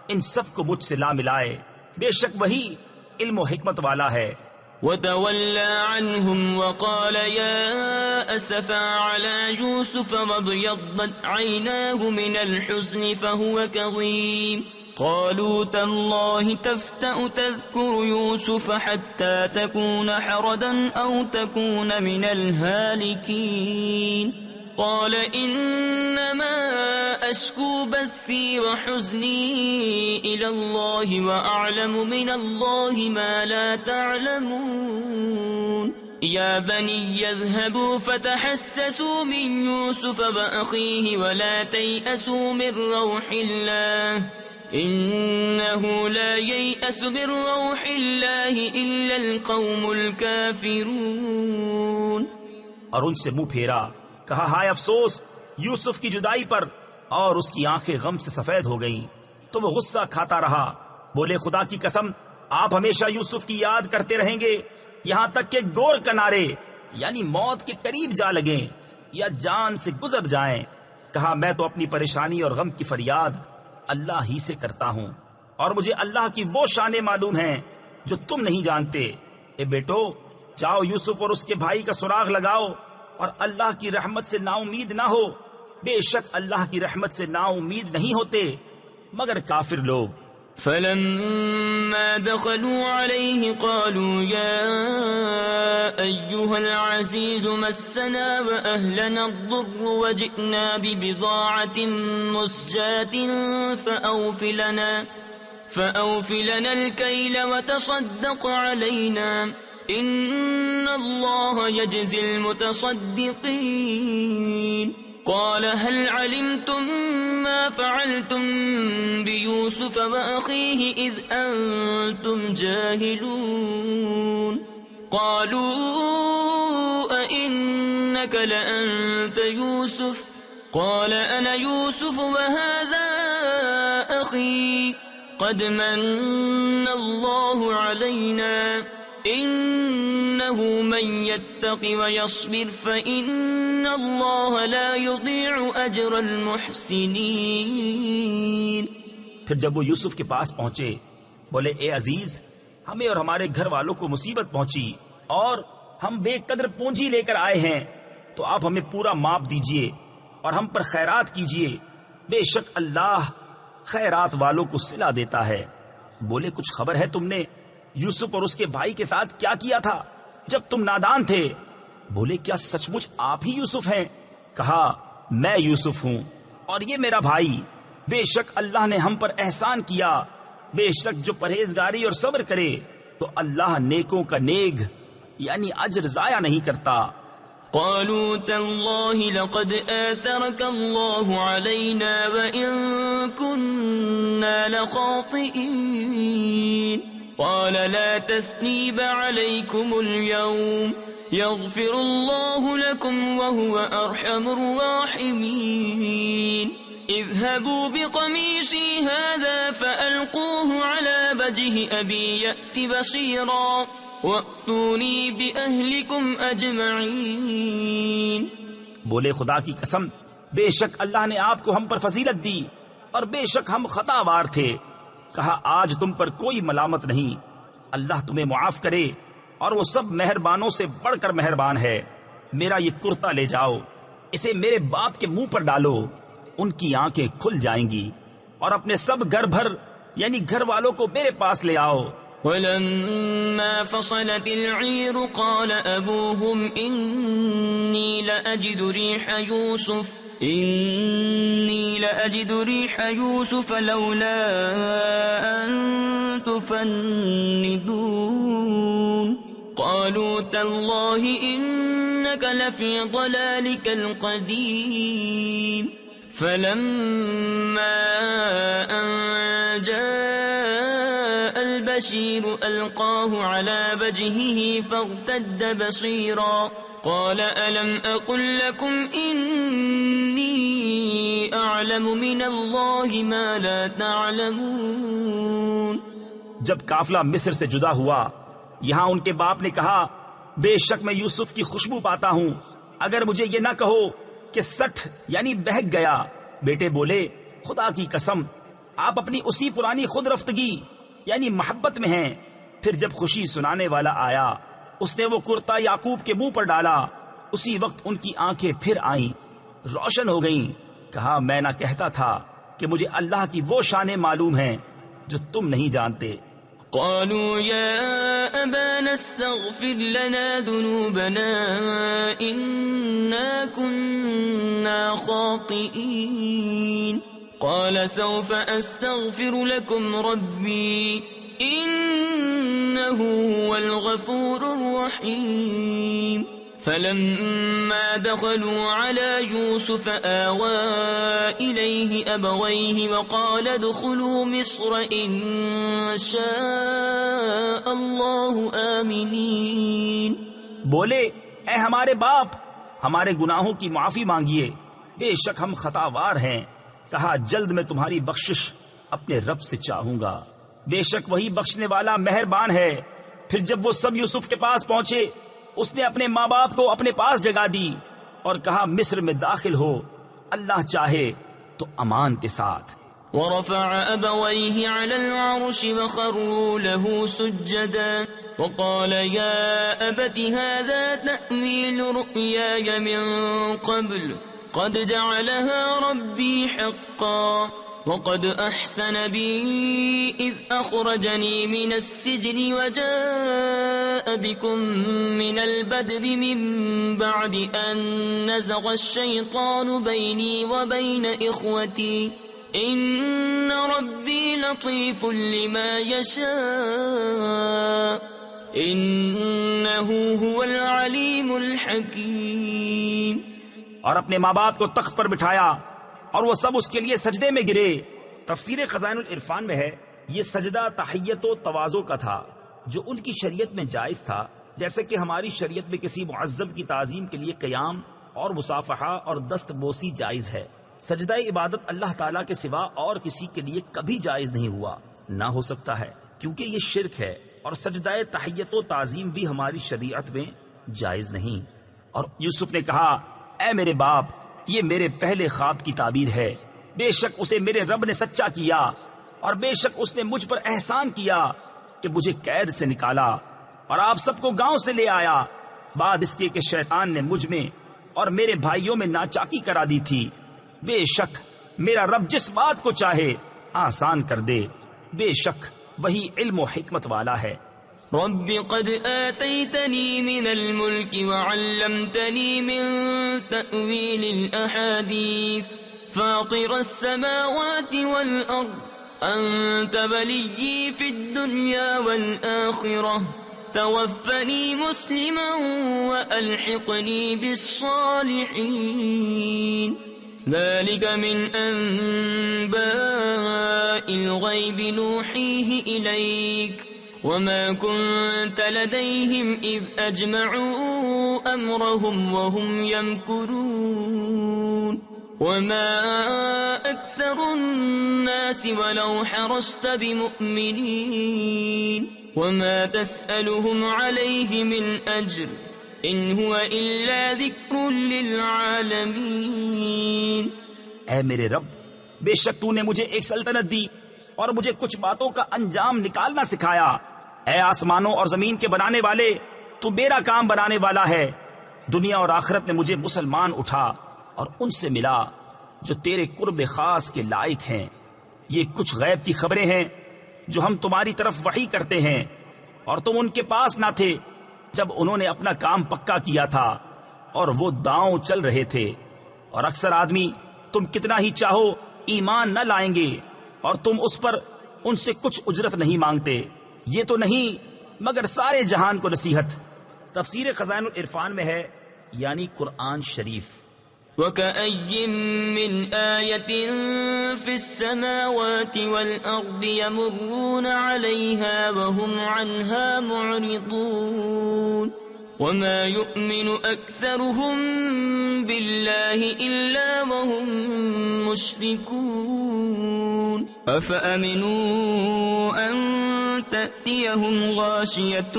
ان سب کو مجھ سے لا ملائے، بے شک وہی علم و حکمت والا ہے. وتولى عنهم وقال يا أسفا على يوسف وابيضت عيناه من الحزن فهو كظيم. قالوا تالله تفتأ تذكر يوسف حتى تكون حردا أو تكون من الهالكين. قال إنما أشكو بثي وحزني إلى الله وأعلم من الله ما لا تعلمون. يا بني يذهبوا فتحسسوا من يوسف وأخيه ولا تيأسوا من روح الله إنه لا ييأس من روح الله إلا القوم الكافرون. اور ان سے منہ پھیرا، کہا ہائے افسوس یوسف کی جدائی پر، اور اس کی آنکھیں غم سے سفید ہو گئیں. تو وہ غصہ کھاتا رہا، بولے خدا کی قسم آپ ہمیشہ یوسف کی یاد کرتے رہیں گے یہاں تک کہ گور کنارے یعنی موت کے قریب جا لگیں یا جان سے گزر جائیں. کہا میں تو اپنی پریشانی اور غم کی فریاد اللہ ہی سے کرتا ہوں، اور مجھے اللہ کی وہ شانیں معلوم ہیں جو تم نہیں جانتے. اے بیٹو جاؤ یوسف اور اس کے بھائی کا سراغ لگاؤ، اور اللہ کی رحمت سے نا امید نہ ہو، بے شک اللہ کی رحمت سے نا امید نہیں ہوتے مگر کافر لوگ. فلما دخلوا عليه قالوا يا أيها العزيز مسنا وأهلنا الضر وجئنا ببضاعة مزجاة فأوف لنا الكيل وتصدق علينا إن الله يجزي المتصدقين. قال هل علمتم ما فعلتم بيوسف وأخيه إذ أنتم جاهلون. قالوا أئنك لأنت يوسف قال أنا يوسف وهذا أخي قد من الله علينا إنه من يتق ويصبر فإن الله لا يضيع أجر المحسنين. پھر جب وہ یوسف کے پاس پہنچے بولے اے عزیز، ہمیں اور ہمارے گھر والوں کو مصیبت پہنچی اور ہم بے قدر پونجی لے کر آئے ہیں، تو آپ ہمیں پورا ماپ دیجئے اور ہم پر خیرات کیجئے، بے شک اللہ خیرات والوں کو صلہ دیتا ہے. بولے کچھ خبر ہے تم نے یوسف اور اس کے بھائی کے ساتھ کیا کیا تھا؟ جب تم نادان تھے؟ بولے کیا سچ مچ آپ ہی یوسف ہیں؟ کہا میں یوسف ہوں اور یہ میرا بھائی۔ بے شک اللہ نے ہم پر احسان کیا، بے شک جو پرہیزگاری اور صبر کرے تو اللہ نیکوں کا نیک یعنی اجر ضائع نہیں کرتا۔ قالوا تالله لقد آثرك الله علينا وإن كنا لخاطئين قال لا تثريب عليكم اليوم يغفر الله لكم وهو أرحم الراحمين اذهبوا بقميصي هذا فألقوه على وجه أبي يأت بصيرا وَأْتُونِي بِأَهْلِكُمْ أَجْمَعِينَ۔ بولے خدا کی قسم، بے شک اللہ نے آپ کو ہم پر فضیلت دی اور بے شک ہم خطا وار تھے۔ کہا آج تم پر کوئی ملامت نہیں، اللہ تمہیں معاف کرے اور وہ سب مہربانوں سے بڑھ کر مہربان ہے۔ میرا یہ کرتا لے جاؤ، اسے میرے باپ کے منہ پر ڈالو، ان کی آنکھیں کھل جائیں گی، اور اپنے سب گھر بھر یعنی گھر والوں کو میرے پاس لے آؤ۔ وَلَمَّا فَصَلَتِ الْعِيرُ قَالَ أَبُوهُمْ إِنِّي لَأَجِدُ رِيحَ يُوسُفَ لَوْلَا أَن تُفَنِّدُونِ قَالُوا تَاللَّهِ إِنَّكَ لَفِي ضَلَالِكَ الْقَدِيمِ فَلَمَّا أَن جَاءَ الْبَشِيرُ أَلْقَاهُ عَلَى وَجْهِهِ فَارْتَدَّ بَصِيرًا قَالَ أَلَمْ أَقُل لَّكُمْ إِنِّي أَعْلَمُ مِنَ اللَّهِ مَا لَا تَعْلَمُونَ۔ جب قافلہ مصر سے جدا ہوا، یہاں ان کے باپ نے کہا بے شک میں یوسف کی خوشبو پاتا ہوں، اگر مجھے یہ نہ کہو کہ سٹھ یعنی بہک گیا۔ بیٹے بولے خدا کی قسم آپ اپنی اسی پرانی خود رفتگی یعنی محبت میں ہیں۔ پھر جب خوشی سنانے والا آیا، اس نے وہ کرتا یعقوب کے منہ پر ڈالا، اسی وقت ان کی آنکھیں پھر آئیں، روشن ہو گئیں۔ کہا میں نہ کہتا تھا کہ مجھے اللہ کی وہ شانیں معلوم ہیں جو تم نہیں جانتے۔ قالوا يا أبانا استغفر لنا ذنوبنا إنا كنا خاطئين قال سوف أستغفر لكم ربي إنه هو الغفور الرحيم فلما دخلوا على يوسف آوى إليه أبويه وقال ادخلوا مصر إن شاء الله آمنين۔ بولے اے ہمارے باپ، ہمارے گناہوں کی معافی مانگیے، بے شک ہم خطاوار ہیں۔ کہا جلد میں تمہاری بخشش اپنے رب سے چاہوں گا، بے شک وہی بخشنے والا مہربان ہے۔ پھر جب وہ سب یوسف کے پاس پہنچے، اس نے اپنے ماں باپ کو اپنے پاس جگا دی اور کہا مصر میں داخل ہو، اللہ چاہے تو امان کے ساتھ۔ ورفع أبويه على العرش وخروا له سجدا وقال يا أبت هذا تأويل رؤياي من قبل قد جعلها ربي حقا وقد أحسن بي إذ أخرجني من السجن وجاء بكم من البدو من بعد أن نزغ الشيطان بيني وبين إخوتي إن ربي لطيف لما يشاء إنه هو العليم الحكيم۔ اور اپنے ماں باپ کو تخت پر بٹھایا اور وہ سب اس کے لیے سجدے میں گرے۔ تفسیر خزائن العرفان میں ہے یہ سجدہ تحیت و تواضع کا تھا جو ان کی شریعت میں جائز تھا، جیسے کہ ہماری شریعت میں کسی معذب کی تعظیم کے لیے قیام اور مصافحہ اور دست بوسی جائز ہے۔ سجدہ عبادت اللہ تعالیٰ کے سوا اور کسی کے لیے کبھی جائز نہیں ہوا، نہ ہو سکتا ہے، کیونکہ یہ شرک ہے، اور سجدہ تحیت و تعظیم بھی ہماری شریعت میں جائز نہیں۔ اور یوسف نے کہا اے میرے باپ، یہ میرے پہلے خواب کی تعبیر ہے، بے شک اسے میرے رب نے سچا کیا، اور بے شک اس نے مجھ پر احسان کیا کہ مجھے قید سے نکالا اور آپ سب کو گاؤں سے لے آیا، بعد اس کے کہ شیطان نے مجھ میں اور میرے بھائیوں میں ناچاکی کرا دی تھی۔ بے شک میرا رب جس بات کو چاہے آسان کر دے، بے شک وہی علم و حکمت والا ہے۔ رب قد آتيتني من الملك وعلمتني من تأويل الأحاديث فاطر السماوات والأرض أنت وليي في الدنيا والآخرة توفني مسلما وألحقني بالصالحين ذلك من أنباء الغيب نوحيه إليك وما كنت لديهم إذ أجمعوا أمرهم وهم يمكرون وما أكثر الناس ولو حرصت بمؤمنين وما تسألهم عليه من أجر إن هو إلا ذكر للعالمين. اے میرے رب، بے شک تو نے مجھے ایک سلطنت دی اور مجھے کچھ باتوں کا انجام نکالنا سکھایا. اے آسمانوں اور زمین کے بنانے والے، تو میرا کام بنانے والا ہے. دنیا اور آخرت میں مجھے مسلمان اٹھا اور ان سے ملا جو تیرے قرب خاص کے لائق ہیں. یہ کچھ غیب کی خبریں ہیں جو ہم تمہاری طرف وحی کرتے ہیں، اور تم ان کے پاس نہ تھے جب انہوں نے اپنا کام پکا کیا تھا اور وہ داؤں چل رہے تھے. اور اکثر آدمی تم کتنا ہی چاہو ایمان نہ لائیں گے، اور تم اس پر ان سے کچھ اجرت نہیں مانگتے. یہ تو نہیں مگر سارے جہان کو نصیحت. تفسیر خزائن العرفان میں ہے، یعنی قرآن شریف. وَكَأَيٍّ مِّنْ آيَةٍ فِي السَّمَاوَاتِ وَالْأَرْضِ يَمُرُّونَ عَلَيْهَا وَهُمْ عَنْهَا مُعْرِضُونَ وَمَا يُؤْمِنُ أَكْثَرُهُم بِاللَّهِ إِلَّا وَهُم مُّشْرِكُونَ أَفَأَمِنُوا أَن تَأْتِيَهُمْ غَاشِيَةٌ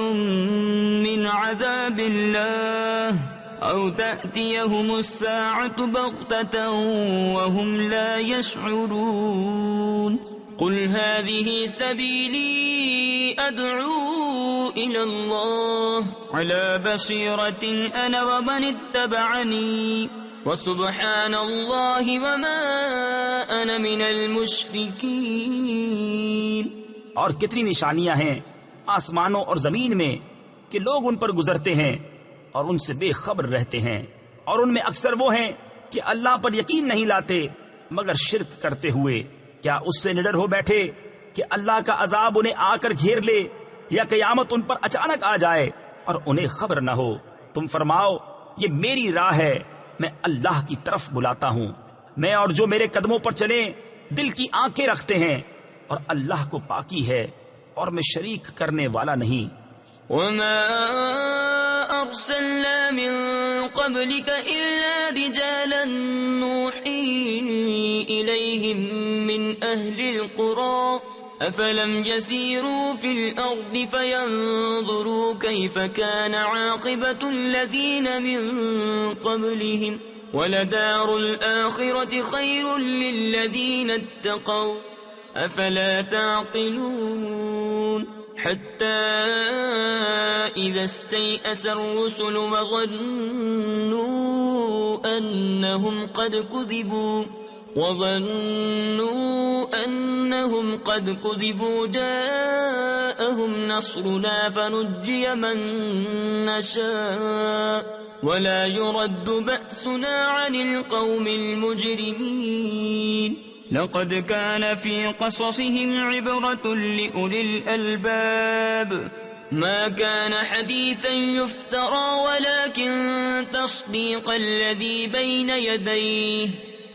مِّنْ عَذَابِ اللَّهِ أَوْ تَأْتِيَهُمُ السَّاعَةُ بَغْتَةً وَهُمْ لَا يَشْعُرُونَ قُلْ هَٰذِهِ سَبِيلِي أَدْعُو إِلَى اللَّهِ عَلَىٰ بَصِيرَةٍ أَنَا وَمَنِ اتَّبَعَنِي وَسُبْحَانَ اللَّهِ وَمَا أَنَا مِنَ الْمُشْرِكِينَ. اور کتنی نشانیاں ہیں آسمانوں اور زمین میں کہ لوگ ان پر گزرتے ہیں اور ان سے بے خبر رہتے ہیں، اور ان میں اکثر وہ ہیں کہ اللہ پر یقین نہیں لاتے مگر شرک کرتے ہوئے. کیا اس سے نڈر ہو بیٹھے کہ اللہ کا عذاب انہیں آ کر گھیر لے یا قیامت ان پر اچانک آ جائے اور انہیں خبر نہ ہو؟ تم فرماؤ، یہ میری راہ ہے، میں اللہ کی طرف بلاتا ہوں. میں اور جو میرے قدموں پر چلیں دل کی آنکھیں رکھتے ہیں، اور اللہ کو پاکی ہے اور میں شریک کرنے والا نہیں. وما أرسلنا من قبلك إلا رجالا نوحي إليهم من أهل القرى أفلم يسيروا في الأرض فينظروا كيف كان عاقبة الذين من قبلهم ولدار الآخرة خير للذين اتقوا أفلا تعقلون. حتى إذا استيأس الرسل وظنوا أنهم قد كذبوا جاءهم نصرنا فنجي من نشاء ولا يرد بأسنا عن القوم المجرمين. لقد كان في قصصهم عبرة لأولي الألباب ما كان حديثا يفترى ولكن تصديق الذي بين يديه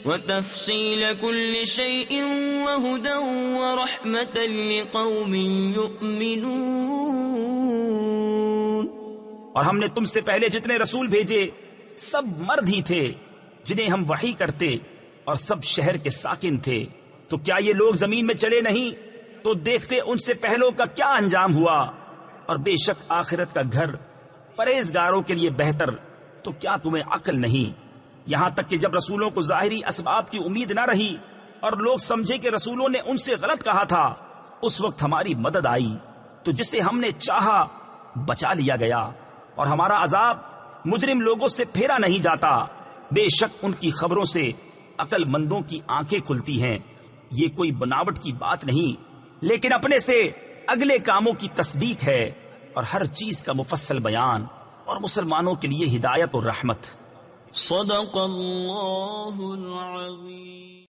وتفصيل كل شيء وهدى ورحمة لقوم يؤمنون. اور ہم نے تم سے پہلے جتنے رسول بھیجے سب مرد ہی تھے جنہیں ہم وحی کرتے، اور سب شہر کے ساکن تھے. تو کیا یہ لوگ زمین میں چلے نہیں تو دیکھتے ان سے پہلوں کا کیا انجام ہوا. اور بے شک آخرت کا گھر پرہیزگاروں کے لیے بہتر. تو کیا تمہیں عقل نہیں؟ یہاں تک کہ جب رسولوں کو ظاہری اسباب کی امید نہ رہی اور لوگ سمجھے کہ رسولوں نے ان سے غلط کہا تھا، اس وقت ہماری مدد آئی تو جسے ہم نے چاہا بچا لیا گیا، اور ہمارا عذاب مجرم لوگوں سے پھیرا نہیں جاتا. بے شک ان کی خبروں سے عقل مندوں کی آنکھیں کھلتی ہیں. یہ کوئی بناوٹ کی بات نہیں، لیکن اپنے سے اگلے کاموں کی تصدیق ہے. اور ہر چیز کا مفصل بیان اور مسلمانوں کے لیے ہدایت اور رحمت۔ صدق اللہ العظیم۔